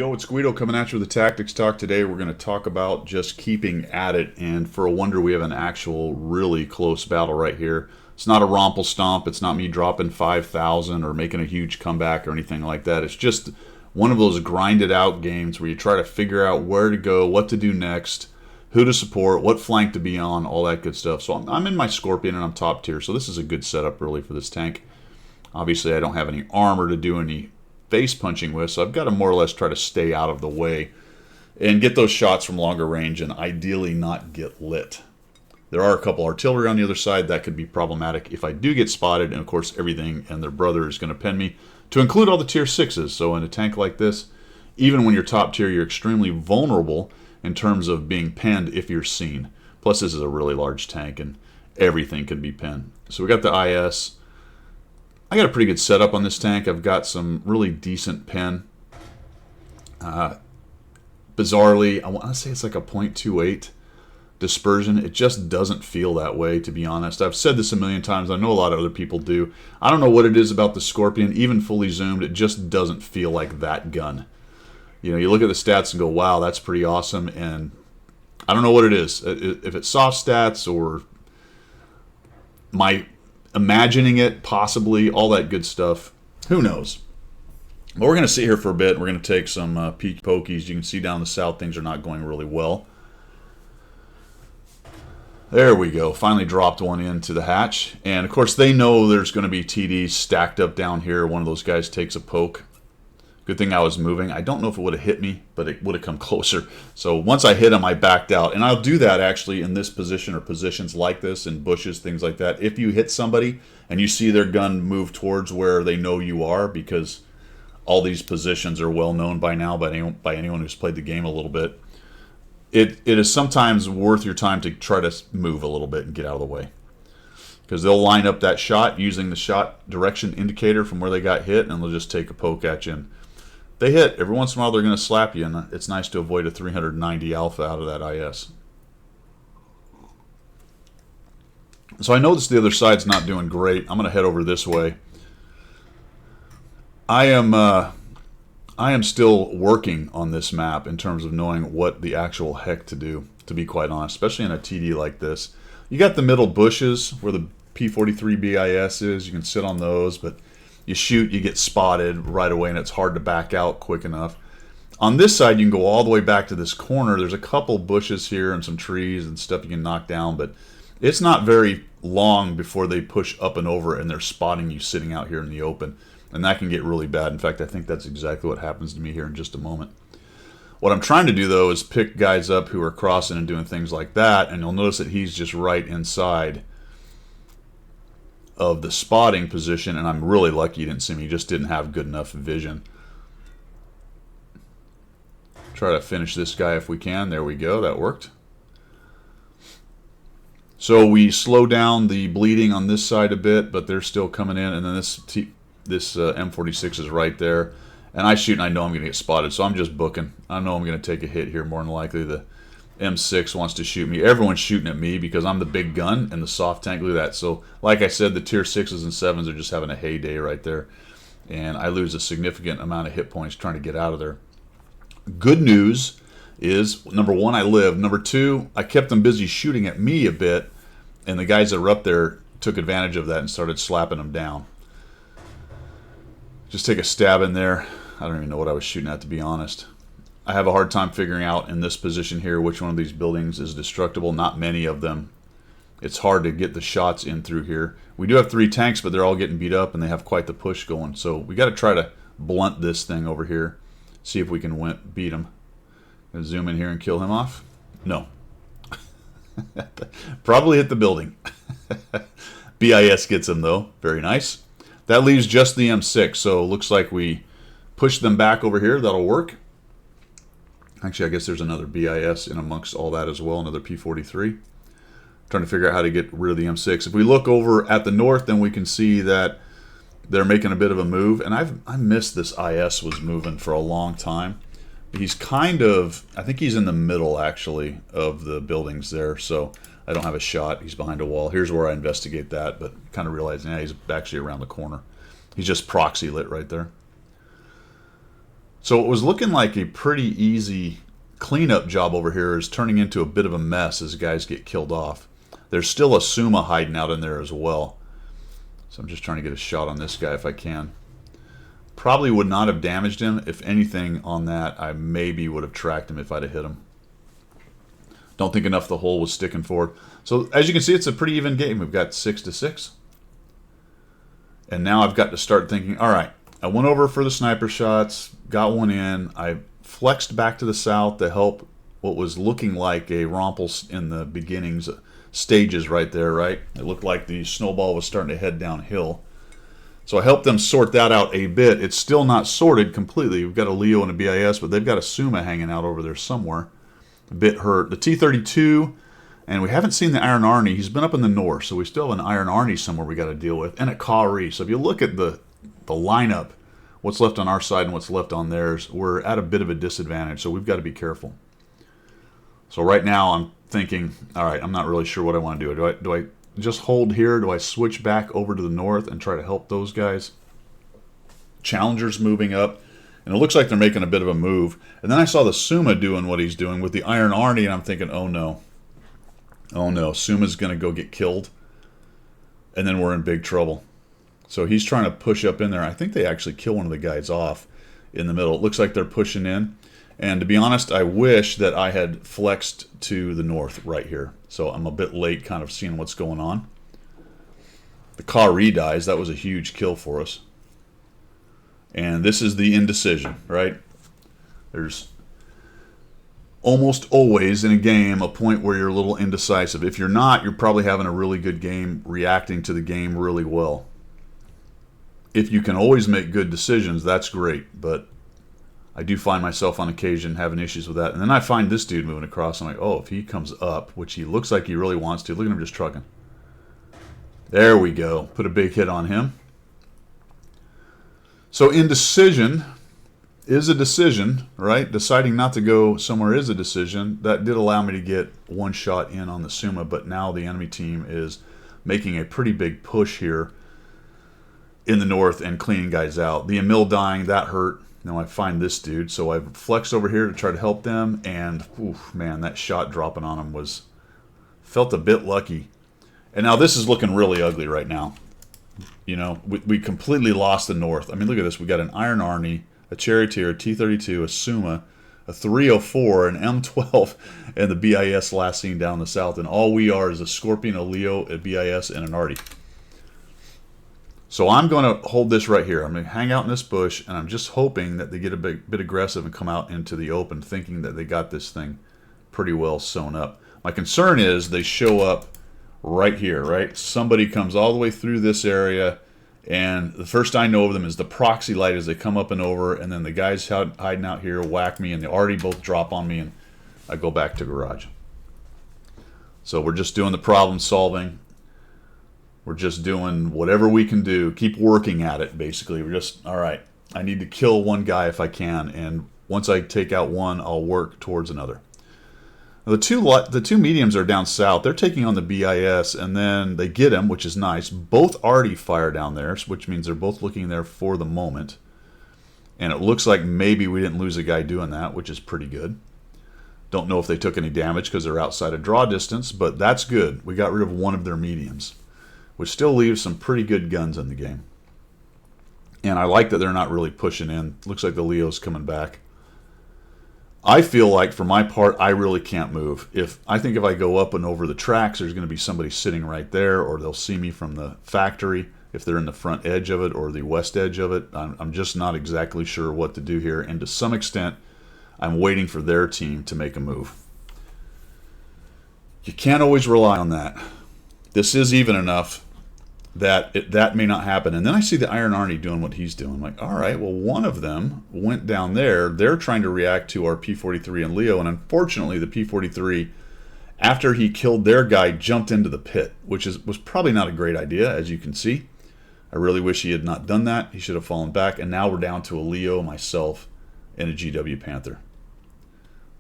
go. It's Guido coming at you with the Tactics Talk. Today we're going to talk about just keeping at it, and for a wonder we have an actual really close battle right here. It's not a romple stomp. It's not me dropping 5,000 or making a huge comeback or anything like that. It's just one of those grinded out games where you try to figure out where to go, what to do next, who to support, what flank to be on, all that good stuff. So I'm in my Scorpion and I'm top tier, so this is a good setup really for this tank. Obviously I don't have any armor to do any face punching with, so I've got to more or less try to stay out of the way and get those shots from longer range and ideally not get lit. There are a couple artillery on the other side that could be problematic if I do get spotted, and of course everything and their brother is going to pen me, to include all the tier 6s. So in a tank like this, even when you're top tier, you're extremely vulnerable in terms of being penned if you're seen. Plus this is a really large tank and everything can be penned. So we got the IS. I got a pretty good setup on this tank. I've got some really decent pen. Bizarrely, I want to say it's like a 0.28 dispersion. It just doesn't feel that way, to be honest. I've said this a million times. I know a lot of other people do. I don't know what it is about the Scorpion. Even fully zoomed, it just doesn't feel like that gun. You know, you look at the stats and go, wow, that's pretty awesome. And I don't know what it is. If it's soft stats or my imagining it, possibly, all that good stuff. Who knows? But we're going to sit here for a bit. We're going to take some peek pokies. You can see down the south things are not going really well. There we go. Finally dropped one into the hatch. And of course they know there's going to be TDs stacked up down here. One of those guys takes a poke. Good thing I was moving. I don't know if it would have hit me, but it would have come closer. So once I hit him, I backed out. And I'll do that actually in this position or positions like this, in bushes, things like that. If you hit somebody and you see their gun move towards where they know you are, because all these positions are well known by now by anyone who's played the game a little bit, it is sometimes worth your time to try to move a little bit and get out of the way. Because they'll line up that shot using the shot direction indicator from where they got hit, and they'll just take a poke at you. And they hit. Every once in a while they're going to slap you, and it's nice to avoid a 390 alpha out of that IS. So I noticed the other side's not doing great. I'm going to head over this way. I am still working on this map in terms of knowing what the actual heck to do, to be quite honest, especially in a TD like this. You got the middle bushes where the P43 BIS is. You can sit on those, but you shoot, you get spotted right away, and it's hard to back out quick enough. On this side, you can go all the way back to this corner. There's a couple bushes here and some trees and stuff you can knock down, but it's not very long before they push up and over and they're spotting you sitting out here in the open. And that can get really bad. In fact, I think that's exactly what happens to me here in just a moment. What I'm trying to do, though, is pick guys up who are crossing and doing things like that, and you'll notice that he's just right inside of the spotting position, and I'm really lucky he didn't see me. He just didn't have good enough vision. Try to finish this guy if we can. There we go. That worked. So we slow down the bleeding on this side a bit, but they're still coming in, and then this M46 is right there. And I shoot and I know I'm going to get spotted, so I'm just booking. I know I'm going to take a hit here more than likely. The M6 wants to shoot me. Everyone's shooting at me because I'm the big gun and the soft tank. Look at that. So like I said, the tier 6s and 7s are just having a heyday right there. And I lose a significant amount of hit points trying to get out of there. Good news is, number one, I live. Number two, I kept them busy shooting at me a bit, and the guys that were up there took advantage of that and started slapping them down. Just take a stab in there. I don't even know what I was shooting at, to be honest. I have a hard time figuring out in this position here which one of these buildings is destructible. Not many of them. It's hard to get the shots in through here. We do have 3 tanks, but they're all getting beat up and they have quite the push going. So we got to try to blunt this thing over here. See if we can beat him. Gonna zoom in here and kill him off? No. Probably hit the building. BIS gets him though. Very nice. That leaves just the M6, so it looks like we push them back over here. That'll work. Actually, I guess there's another BIS in amongst all that as well, another P43. Trying to figure out how to get rid of the M6. If we look over at the north, then we can see that they're making a bit of a move. And I missed this IS was moving for a long time. He's kind of, I think he's in the middle, actually, of the buildings there, so I don't have a shot. He's behind a wall. Here's where I investigate that, but kind of realizing, yeah, he's actually around the corner. He's just proxy lit right there. So it was looking like a pretty easy cleanup job over here is turning into a bit of a mess as guys get killed off. There's still a Suma hiding out in there as well. So I'm just trying to get a shot on this guy if I can. Probably would not have damaged him. If anything on that, I maybe would have tracked him if I'd have hit him. Don't think enough the hole was sticking forward. So as you can see, it's a pretty even game. We've got 6-6. And now I've got to start thinking, all right, I went over for the sniper shots, got one in. I flexed back to the south to help what was looking like a Rompel in the beginnings stages right there, right? It looked like the snowball was starting to head downhill. So I helped them sort that out a bit. It's still not sorted completely. We've got a Leo and a BIS, but they've got a Suma hanging out over there somewhere. A bit hurt. The T-32, and we haven't seen the Iron Arnie. He's been up in the north, so we still have an Iron Arnie somewhere we got to deal with, and a Kari. So if you look at the lineup, what's left on our side and what's left on theirs, we're at a bit of a disadvantage, so we've got to be careful. So right now I'm thinking, all right, I'm not really sure what I want to do. Do I just hold here? Do I switch back over to the north and try to help those guys? Challenger's moving up, and it looks like they're making a bit of a move. And then I saw the Suma doing what he's doing with the Iron Arnie, and I'm thinking, oh no. Oh no, Suma's going to go get killed, and then we're in big trouble. So he's trying to push up in there. I think they actually kill one of the guys off in the middle. It looks like they're pushing in. And to be honest, I wish that I had flexed to the north right here. So I'm a bit late kind of seeing what's going on. The Kari dies. That was a huge kill for us. And this is the indecision, right? There's almost always in a game a point where you're a little indecisive. If you're not, you're probably having a really good game, reacting to the game really well. If you can always make good decisions, that's great. But I do find myself on occasion having issues with that. And then I find this dude moving across. I'm like, oh, if he comes up, which he looks like he really wants to. Look at him just trucking. There we go. Put a big hit on him. So indecision is a decision, right? Deciding not to go somewhere is a decision. That did allow me to get one shot in on the Suma, but now the enemy team is making a pretty big push here in the north and cleaning guys out. The Emil dying, that hurt. Now I find this dude, so I've flexed over here to try to help them, and oof, man, that shot dropping on him felt a bit lucky. And now this is looking really ugly right now. You know, we completely lost the north. I mean, look at this. We got an Iron Arnie, a Charioteer, a T-32, a Suma, a 304, an M12, and the BIS last seen down the south. And all we are is a Scorpion, a Leo, a BIS, and an Artie. So I'm going to hold this right here. I'm going to hang out in this bush, and I'm just hoping that they get a bit aggressive and come out into the open, thinking that they got this thing pretty well sewn up. My concern is they show up right here, right? Somebody comes all the way through this area, and the first I know of them is the proxy light as they come up and over, and then the guys hiding out here whack me, and they already both drop on me, and I go back to garage. So we're just doing the problem solving. We're just doing whatever we can do. Keep working at it, basically. We're just, all right, I need to kill one guy if I can, and once I take out one, I'll work towards another. Now, the two mediums are down south. They're taking on the BIS, and then they get him, which is nice. Both already fire down there, which means they're both looking there for the moment. And it looks like maybe we didn't lose a guy doing that, which is pretty good. Don't know if they took any damage because they're outside of draw distance, but that's good. We got rid of one of their mediums, which still leaves some pretty good guns in the game. And I like that they're not really pushing in. Looks like the Leo's coming back. I feel like, for my part, I really can't move. I think if I go up and over the tracks, there's going to be somebody sitting right there, or they'll see me from the factory if they're in the front edge of it or the west edge of it. I'm just not exactly sure what to do here. And to some extent, I'm waiting for their team to make a move. You can't always rely on that. This is even enough that that may not happen. And then I see the Iron Arnie doing what he's doing. I'm like, all right, well, one of them went down there. They're trying to react to our P-43 and Leo, and unfortunately the P-43, after he killed their guy, jumped into the pit, which was probably not a great idea, as you can see. I really wish he had not done that. He should have fallen back, and now we're down to a Leo, myself, and a GW Panther.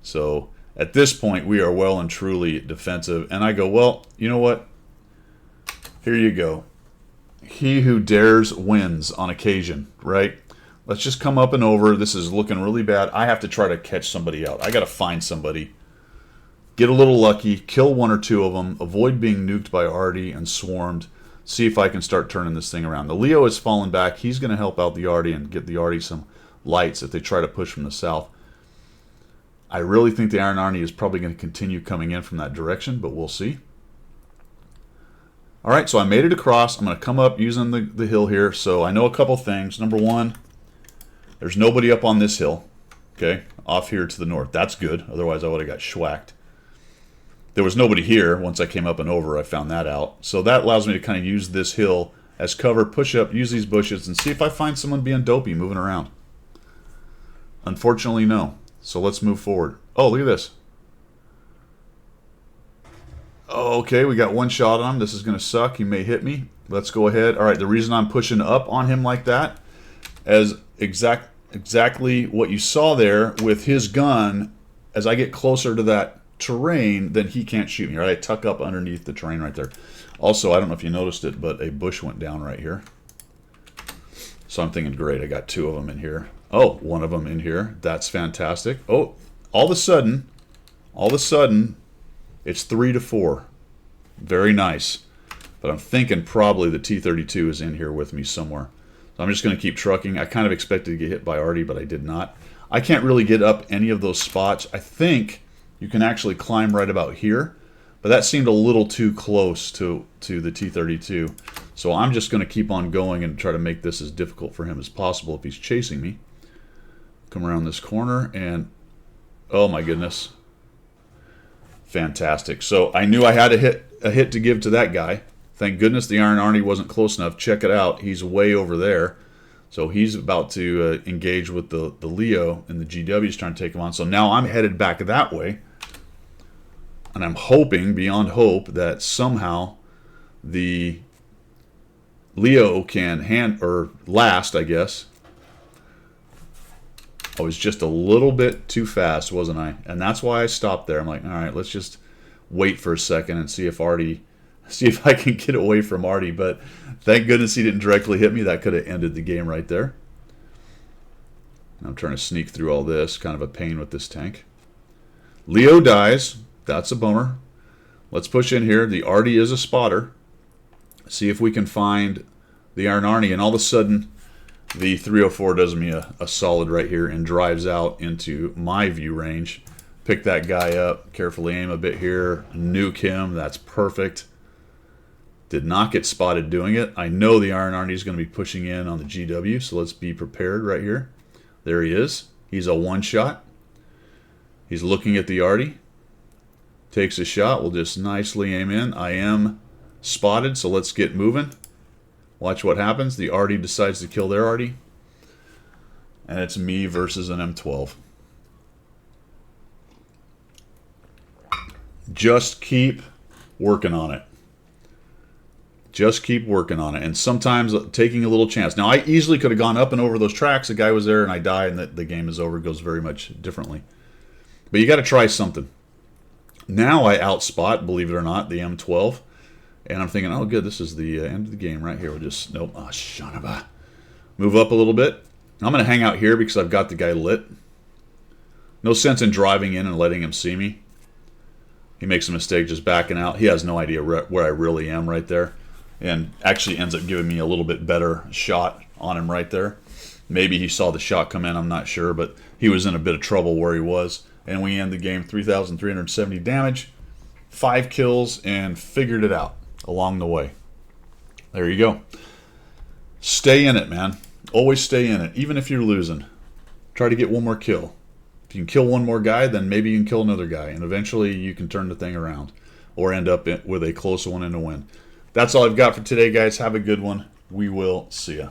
So at this point, we are well and truly defensive, and I go, well, you know what? Here you go. He who dares wins on occasion, right? Let's just come up and over. This is looking really bad. I have to try to catch somebody out. I got to find somebody. Get a little lucky. Kill one or two of them. Avoid being nuked by Artie and swarmed. See if I can start turning this thing around. The Leo has fallen back. He's going to help out the Artie and get the Artie some lights if they try to push from the south. I really think the Iron Arnie is probably going to continue coming in from that direction, but we'll see. All right, so I made it across. I'm going to come up using the hill here. So I know a couple things. Number one, there's nobody up on this hill, okay, off here to the north. That's good. Otherwise, I would have got schwacked. There was nobody here. Once I came up and over, I found that out. So that allows me to kind of use this hill as cover, push up, use these bushes, and see if I find someone being dopey moving around. Unfortunately, no. So let's move forward. Oh, look at this. Okay, we got one shot on him. This is going to suck. He may hit me. Let's go ahead. All right, the reason I'm pushing up on him like that, as exactly what you saw there with his gun, as I get closer to that terrain, then he can't shoot me. Right? I tuck up underneath the terrain right there. Also, I don't know if you noticed it, but a bush went down right here. So I'm thinking, great, I got two of them in here. Oh, one of them in here. That's fantastic. Oh, all of a sudden, it's 3-4. Very nice. But I'm thinking probably the T-32 is in here with me somewhere. So I'm just going to keep trucking. I kind of expected to get hit by Artie, but I did not. I can't really get up any of those spots. I think you can actually climb right about here. But that seemed a little too close to the T-32. So I'm just going to keep on going and try to make this as difficult for him as possible if he's chasing me. Come around this corner and... oh my goodness. Fantastic. So I knew I had a hit to give to that guy. Thank goodness the Iron Arnie wasn't close enough. Check it out. He's way over there. So he's about to engage with the Leo, and the GW is trying to take him on. So now I'm headed back that way. And I'm hoping, beyond hope, that somehow the Leo can last, I guess. I was just a little bit too fast, wasn't I? And that's why I stopped there. I'm like, all right, let's just wait for a second and see if I can get away from Artie. But thank goodness he didn't directly hit me. That could have ended the game right there. I'm trying to sneak through all this. Kind of a pain with this tank. Leo dies. That's a bummer. Let's push in here. The Artie is a spotter. See if we can find the Iron Arnie. And all of a sudden, the 304 does me a solid right here and drives out into my view range. Pick that guy up. Carefully aim a bit here. Nuke him. That's perfect. Did not get spotted doing it. I know the Iron Arnie is going to be pushing in on the GW, so let's be prepared right here. There he is. He's a one-shot. He's looking at the Artie. Takes a shot. We'll just nicely aim in. I am spotted, so let's get moving. Watch what happens. The Artie decides to kill their Artie. And it's me versus an M12. Just keep working on it. Just keep working on it. And sometimes taking a little chance. Now, I easily could have gone up and over those tracks. The guy was there and I die and the game is over. It goes very much differently. But you got to try something. Now I outspot, believe it or not, the M12. And I'm thinking, oh, good, this is the end of the game right here. We'll just, nope, oh, son of a. Move up a little bit. I'm going to hang out here because I've got the guy lit. No sense in driving in and letting him see me. He makes a mistake just backing out. He has no idea where I really am right there. And actually ends up giving me a little bit better shot on him right there. Maybe he saw the shot come in, I'm not sure. But he was in a bit of trouble where he was. And we end the game 3,370 damage, 5 kills, and figured it out along the way. There you go. Stay in it, man. Always stay in it, even if you're losing. Try to get one more kill. If you can kill one more guy, then maybe you can kill another guy, and eventually you can turn the thing around or end up with a close one and a win. That's all I've got for today, guys. Have a good one. We will see ya.